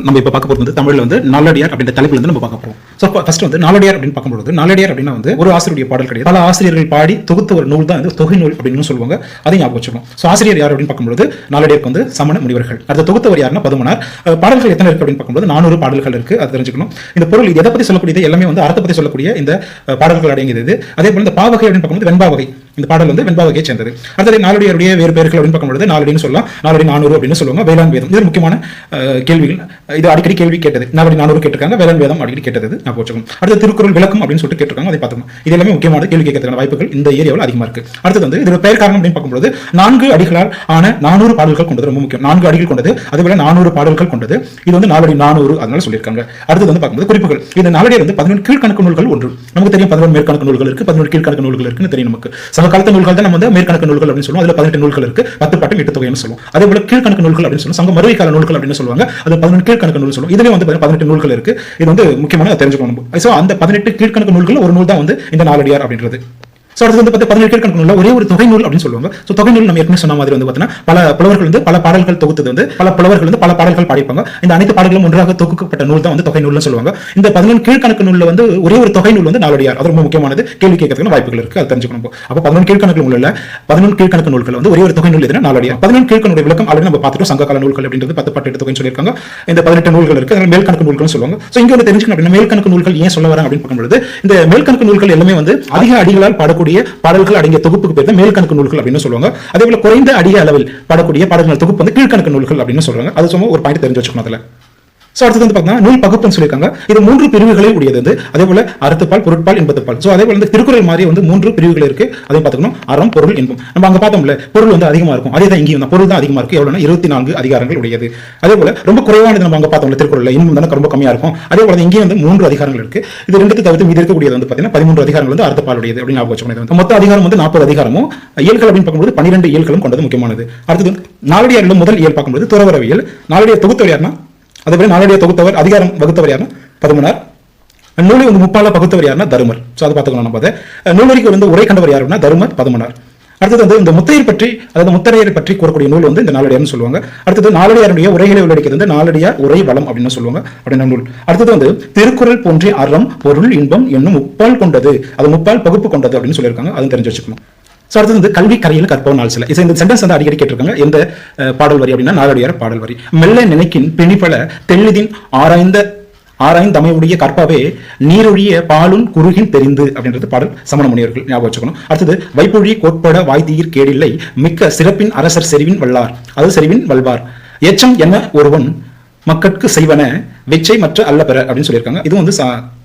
நம்ம இப்போ பார்க்க போகிறது வந்து தமிழில் வந்து நாலடியார் அப்படின்ற தலைப்பில் வந்து நம்ம பார்க்க போறோம். ஸோ ஃபர்ஸ்ட் வந்து நாலடியார் அப்படின்னு பார்க்கும்போது நாலடியார் அப்படின்னா வந்து ஒரு ஆசிரியருடைய பாடல் கிடையாது, பல ஆசிரியர்கள் பாடி தொகுத்த ஒரு நூல் தான் வந்து தொகை நூல் அப்படின்னு சொல்லுவாங்க. அதை ஞாபகம் வச்சுக்கணும். ஸோ ஆசிரியர் யார் அப்படின்னு பார்க்கும்போது நாலடியாருக்கு வந்து சமண முனிவர்கள். அடுத்த தொகுத்தவர் யாருன்னா பதுமனார். பாடல்கள் எத்தனை இருக்கு அப்படின்னு பார்க்கும்போது 400 பாடல்கள் இருக்கு. அது தெரிஞ்சுக்கணும். இந்த பொருள் எதை பற்றி சொல்லக்கூடியது எல்லாமே வந்து அர்த்தத்தை பற்றி சொல்லக்கூடிய இந்த பாடல்கள் அடங்கியது. அதே போல இந்த பாவகை அப்படின்னு பார்க்கும்போது வெண்பா வகை. இந்த பாடல் வந்து வெண்பா வகையை சேர்ந்தது. அடுத்தது நாலடியாருடைய வேறு பெயர்கள் அப்படின்னு பார்க்கும்போது நாலடின்னு சொல்லலாம், நாலடி 400 அப்படின்னு சொல்லுவாங்க. வேளாண் வேதம் இது முக்கியமான கேள்விகள். இது அடிக்கடி கேள்வி கேட்டது. நாலடி 400 கேட்டிருக்காங்க, வேளாண் வேதம் அடிக்கடி கேட்டது. நான் போச்சுக்கணும். அடுத்து திருக்குறள் விளக்கம் அப்படின்னு சொல்லிட்டு கேட்டிருக்காங்க. அதை பார்த்துக்கணும். இது எல்லாமே முக்கியமான கேள்வி கேட்கறதுக்கான வாய்ப்புகள் இந்த ஏரியாவில் அதிகமாக இருக்கு. அடுத்தது வந்து இதோட பெயர் காரணம் அப்படின்னு பார்க்கும்போது 4 அடிகளால் ஆன 400 பாடல்கள் கொண்டது. ரொம்ப முக்கியம். 4 அடிகள் கொண்டது, அதுபோல 400 பாடல்கள் கொண்டது. இது வந்து நாலடி 400 அதனால சொல்லியிருக்காங்க. அடுத்தது வந்து பார்க்கும்போது குறிப்புகள். இந்த நாலடியார் வந்து 11 கீழ்கணக்கு நூல்கள் ஒன்று. நமக்கு தெரியும் 11 மேற்கணக்கு நூல்கள் இருக்கு, 11 கீழ்கணக்கு நூல்கள் இருக்குன்னு தெரியும். நமக்கு சமகாலத்து நூல்கள் தான் நம்ம வந்து மேற்கணக்கு நூல்கள் அப்படின்னு சொல்லுவோம். அதுல 18 நூல்கள் இருக்கு, 10 பாட்டும் 8 தொகைன்னு சொல்லுவோம். அதே போல கீழ்கணக்கு நூல்கள் அப்படின்னு சொல்லுவோம். சங்க மறுவை கால நூல்கள் அப்படின்னு சொல்லுவாங்க. அது 11 கீழ்கணக்கு நூல் சொல்லுவோம். இதுல வந்து 18 நூல்கள் இருக்கு. இது வந்து முக்கியமான தெரிஞ்சுக்கணும். சோ அந்த 18 கீழ்கணக்கு நூல்கள் ஒரு நூல் தான் வந்து இந்த நாலடியார் அப்படின்றது. ஸோ அடுத்து வந்து 17 கீழ்கணக்கு நூல்ல ஒரே ஒரு தொகை நூல் அப்படின்னு சொல்லுவாங்க. ஸோ தொகை நூல் நம்ம ஏற்கனவே சொன்ன மாதிரி வந்து பார்த்தீங்கன்னா பல புலவர்கள் வந்து பல பாடல்கள் தொகுத்தது வந்து பல புலவர்கள் வந்து பல பாடல்கள் பாடிப்பாங்க. இந்த அனைத்து பாடல்களும் ஒன்றாக தொகுக்கப்பட்ட நூல் தான் வந்து தொகை நூல்னு சொல்லுவாங்க. இந்த 17 கீழ்கணக்கு நூல்ல வந்து ஒரே ஒரு தொகை நூல் வந்து நாலடியார். அது ரொம்ப முக்கியமானது. கேள்வி கேட்கறதுக்கு வாய்ப்புகள் இருக்கு. அது தெரிஞ்சுக்கணும். அப்போ 17 கீழ்கணக்கு நூல்ல 17 கீழ்கணக்கு நூல்கள் வந்து ஒரே ஒரு தொகை நூல் எதுனா நாலடியார். 17 கீழ்கணக்கு விளக்கம் ஆல்ரெடி நம்ம பார்த்துட்டோம். சங்ககால நூல்கள் அப்படின்றது 10 பாட்டு 8 தொகைன்னு சொல்லியிருக்காங்க. இந்த 18 நூல்கள் இருக்கு. அதனால மேல்கணக்கு நூல்கள்னு சொல்லுவாங்க. ஸோ இங்க வந்து தெரிஞ்சுக்கணும் அப்படின்னா மேல்கணக்கு நூல்கள் ஏன் சொல்ல வராங்க அப்படின்னு பார்க்கும்போது இந்த மேல்கணக்கு நூல்கள் எல்லாமே வந்து அதிக அடிகளால் பாடக்கூடிய பாடல்கள் அடங்கிய தொகுப்புக்கு பேர் தான் மேல்கணக்கு நூல்கள் அப்படின்னு சொல்லுவாங்க. அதே போல குறைந்த அடிய அளவில் பாடக்கூடிய பாடல்கள் தொகுப்பு வந்து கீழ்கணக்கு நூல்கள் அப்படின்னு சொல்றாங்க. அது சும்மா ஒரு பாயிண்ட் தெரிஞ்சு வச்சுக்கணும். அதுல சோ அடுத்து வந்து பார்த்தீங்கன்னா நூல் பகுப்புன்னு சொல்லியிருக்காங்க. இது 3 பிரிவுகளை உடையது வந்து. அதே போல அறத்துப்பால், பொருட்பால், இன்பத்துப்பால். சோ அதே போல இந்த திருக்குறள் மாதிரி வந்து 3 பிரிவுகள் இருக்கு. அதை பார்த்துக்கணும். அறம், பொருள், இன்பம். நம்ம அங்க பார்த்தோம்ல பொருள் வந்து அதிகமா இருக்கும். அதே தான் இங்கேயும் பொருள் தான் அதிகமா இருக்கு. எவ்வளவுனா 24 அதிகாரங்கள் உடையது. அதே போல ரொம்ப குறைவானது நம்ம அங்க பார்த்தோம்ல திருக்குறள்ல, இன்பம் தான் ரொம்ப கம்மியா இருக்கும். அதே போல இங்கே வந்து 3 அதிகாரங்கள் இருக்கு. இது ரெண்டுத்தை தவிர்த்து மீதி இருக்கக்கூடியது வந்து பார்த்தீங்கன்னா 13 அதிகாரங்கள் வந்து அறத்துப்பால் உடையது அப்படின்னு ஞாபகம் வச்சுக்கணும். மொத்த அதிகாரம் வந்து 40 அதிகாரமும் இயல்கள் அப்படின்னு பார்க்கும்போது 12 இயல்களும் கொண்டது முக்கியமானது. அடுத்தது நாலடியார்ல முதல் இயல் பார்க்கும்போது துறவரவியல். நாலடியார் தொகுத்தவர் யாருன்னா அதே நாலடியார் தொகுத்தவர் அதிகாரம் வகுத்தவர் யாருன்னா பதுமனார். நூலை வந்து முப்பால பகுத்தவர் யாருன்னா தருமர். ஸோ அதை பார்த்துக்கணும். நம்ம நூலடிக்கு வந்து உரை கண்டவர் யாருன்னா தருமர், பதுமனார். அடுத்தது வந்து இந்த முத்தையர் பற்றி, அதாவது முத்தரையரை பற்றி கூறக்கூடிய நூல் வந்து இந்த நாலடியார்னு சொல்லுவாங்க. அடுத்தது நாலடியாருடைய உரைகளை உள்ளடக்கியது வந்து நாலடியார் உரை வளம் அப்படின்னு சொல்லுவாங்க அப்படின்ற நூல். அடுத்தது வந்து திருக்குறள் போன்றே அறம், பொருள், இன்பம் என்னும் முப்பால் கொண்டது, அது முப்பால் பகுப்பு கொண்டது அப்படின்னு சொல்லியிருக்காங்க. அதுவும் தெரிஞ்சு வச்சுக்கணும். ஸோ அடுத்தது வந்து கல்வி கரையில் கற்பவன் நாள் சில. இந்த சென்டென்ஸ் வந்து அடிக்கடி கேட்டிருக்காங்க. எந்த பாடல் வரி அப்படின்னா நாலடியார் பாடல் வரி. மெல்ல நினைக்கின் பிணிப்பல தெளிதின் ஆராய்ந்தமையுடைய கற்பாவே நீரொழிய பாலுன் குறுகின் தெரிந்து அப்படின்றது பாடல் சமண முனிவர்கள். ஞாபகம் வச்சுக்கணும். அடுத்தது வைப்பொழி கோட்பட வாய்தீர் கேடில்லை மிக்க சிறப்பின் அரசர் செறிவின் வல்லார், அது செறிவின் வல்வார் எச்சம் என்ன ஒருவன் மக்களுக்கு செய்வன வெச்சை மற்ற அல்ல பெற அப்படின்னு சொல்லியிருக்காங்க. இது வந்து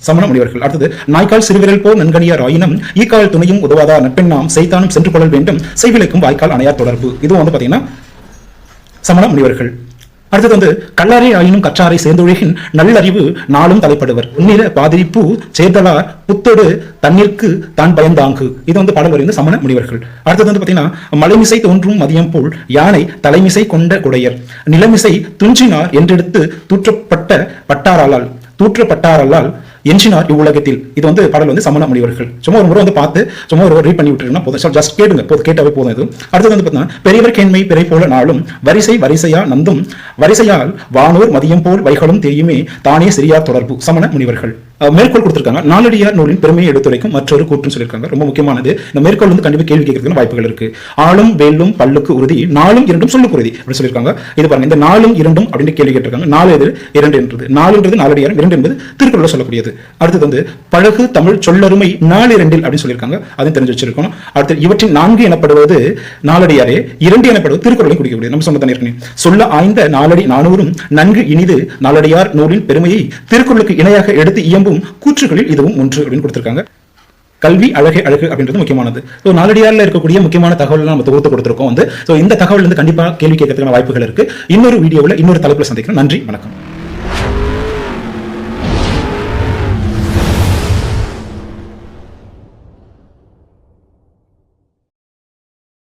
சமண முனிவர்கள். அடுத்தது நாய்க்கால் சிறுவிரல் போர் நன்கணியார் ஆயினும் ஈக்கால் துணையும் உதவாதா நட்பெண்ணாம் செய்தானும் சென்று கொள்ளல் வேண்டும் செய்விலைக்கும் வாய்க்கால் அணையார் தொடர்பு. இதுவும் வந்து பாத்தீங்கன்னா சமண முனிவர்கள். அடுத்தது வந்து கல்லாரை ஆயினும் கற்றாரை சேர்ந்தொழிகின் நல்லறிவு நாளும் தலைப்படுவர் உன்னில பாதிரிப்பு சேர்தலார் புத்தொடு தண்ணீர்க்கு தான் பயந்தாங்கு. இது வந்து பாடல் வரி வந்து சமண முனிவர்கள். அடுத்தது வந்து பாத்தீங்கன்னா மலைமிசை தோன்றும் மதியம் போல் யானை தலைமிசை கொண்ட குடையர் நிலமிசை துஞ்சினார் என்றெடுத்து தூற்றப்பட்டாரால் எஞ்சினார் இவ்வுலகத்தில். இது வந்து பாடல் வந்து சமண முனிவர்கள். சும்மா ஒரு முறை வந்து பார்த்து சும்மா ஒரு ரீட் பண்ணி விட்டுருங்கன்னா போதும். ஜஸ்ட் கேட்டுங்க, கேட்டாவே போதும். இது அடுத்தது வந்து பார்த்தீங்கன்னா பெரியவர் கேண்மை பிறை போல நாளும் வரிசையா நந்தும் வரிசையால் வானோர் மதியம் போல் வைகளும் தெரியுமே தானே சிறியார் தொடர்பு. சமண முனிவர்கள். மேற்கோள் கொடுத்திருக்காங்க. நாலடியார் நூலின் பெருமையை எடுத்துரைக்கும் மற்றொரு கூற்றுன்னு சொல்லியிருக்காங்க. ரொம்ப முக்கியமானது. இந்த மேற்கோள் வந்து கண்டிப்பா கேள்வி கேட்கறதுக்கு வாய்ப்புகள் இருக்கு. ஆளும் வேலும் பல்லுக்கு உறுதி நாலும் இரண்டும் சொல்லுக்கு உறுதி அப்படின்னு சொல்லியிருக்காங்க. இது பாருங்க, இந்த நாலும் இரண்டும் அப்படின்னு கேள்வி கேட்டிருக்காங்க. 4 எது 2 என்றது, 4 நாலடியார், 2 என்பது திருக்குறள் சொல்லக்கூடியது. அடுத்தது வந்து பழகு தமிழ் சொல்லருமை 4 2 அப்படின்னு சொல்லியிருக்காங்க. அதையும் தெரிஞ்சு வச்சிருக்கணும். அடுத்து இவற்றின் 4 எனப்படுவது நாலடியாரே, 2 எனப்படுவது திருக்குறளை குறிக்கக்கூடியது. நம்ம சொன்னதான் ஏற்கனவே சொல்ல ஆய்ந்த நாலடி 400 நன்கு இனிது நாலடியார் நூலின் பெருமையை திருக்குறளுக்கு இணையாக எடுத்து இயம்பும் கூற்றுகளில் இதுவும் ஒன்று அப்படின்னு கொடுத்திருக்காங்க. கல்வி அழகு அப்படின்றது முக்கியமானது. ஸோ நாலடியார்ல இருக்கக்கூடிய முக்கியமான தகவல் நம்ம தொகுத்து கொடுத்திருக்கோம் வந்து. ஸோ இந்த தகவல் வந்து கண்டிப்பா கேள்வி கேட்கறதுக்கான வாய்ப்புகள் இருக்கு. இன்னொரு வீடியோவில் இன்னொரு தலைப்புல சந்திக்கிறோம். நன்றி, வணக்கம்.